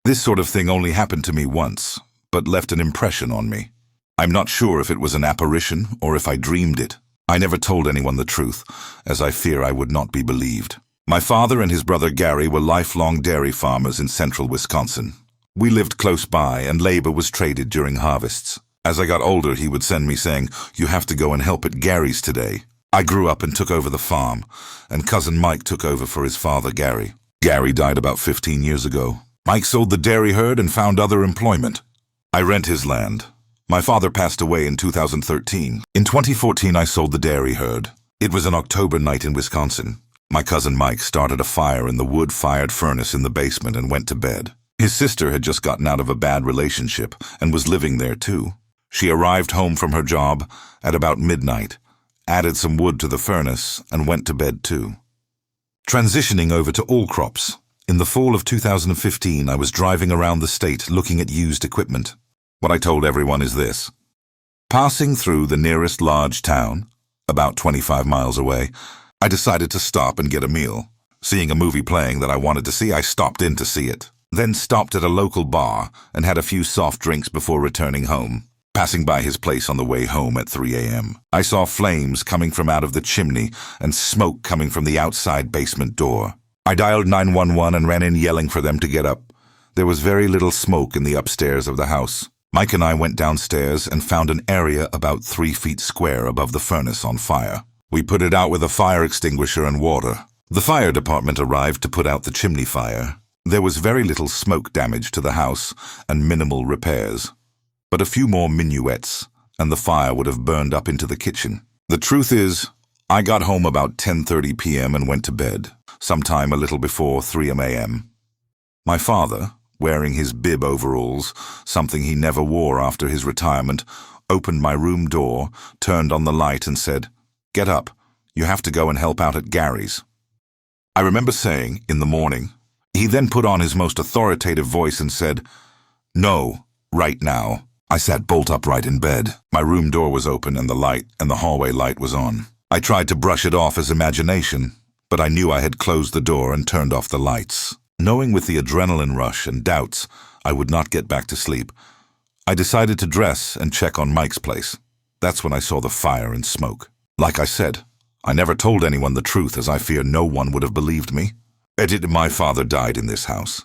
This sort of thing only happened to me once, but left an impression on me. I'm not sure if it was an apparition or if I dreamed it. I never told anyone the truth, as I fear I would not be believed. My father and his brother Gary were lifelong dairy farmers in central Wisconsin. We lived close by, and labor was traded during harvests. As I got older, he would send me saying, "You have to go and help at Gary's today." I grew up and took over the farm, and cousin Mike took over for his father Gary. Gary died about 15 years ago. Mike sold the dairy herd and found other employment. I rent his land. My father passed away in 2013. In 2014, I sold the dairy herd. It was an October night in Wisconsin. My cousin Mike started a fire in the wood-fired furnace in the basement and went to bed. His sister had just gotten out of a bad relationship and was living there too. She arrived home from her job at about midnight, added some wood to the furnace, and went to bed too. Transitioning over to all crops, in the fall of 2015, I was driving around the state looking at used equipment. What I told everyone is this. Passing through the nearest large town, about 25 miles away, I decided to stop and get a meal. Seeing a movie playing that I wanted to see, I stopped in to see it. Then stopped at a local bar and had a few soft drinks before returning home. Passing by his place on the way home at 3 a.m., I saw flames coming from out of the chimney and smoke coming from the outside basement door. I dialed 911 and ran in yelling for them to get up. There was very little smoke in the upstairs of the house. Mike and I went downstairs and found an area about 3 feet square above the furnace on fire. We put it out with a fire extinguisher and water. The fire department arrived to put out the chimney fire. There was very little smoke damage to the house and minimal repairs. But a few more minuets, and the fire would have burned up into the kitchen. The truth is, I got home about 10:30 p.m. and went to bed, sometime a little before 3 a.m. My father, wearing his bib overalls, something he never wore after his retirement, opened my room door, turned on the light and said, "Get up, you have to go and help out at Gary's." I remember saying, "In the morning." He then put on his most authoritative voice and said, "No, right now." I sat bolt upright in bed. My room door was open and the hallway light was on. I tried to brush it off as imagination, but I knew I had closed the door and turned off the lights. Knowing with the adrenaline rush and doubts I would not get back to sleep, I decided to dress and check on Mike's place. That's when I saw the fire and smoke. Like I said, I never told anyone the truth as I fear no one would have believed me. My father died in this house.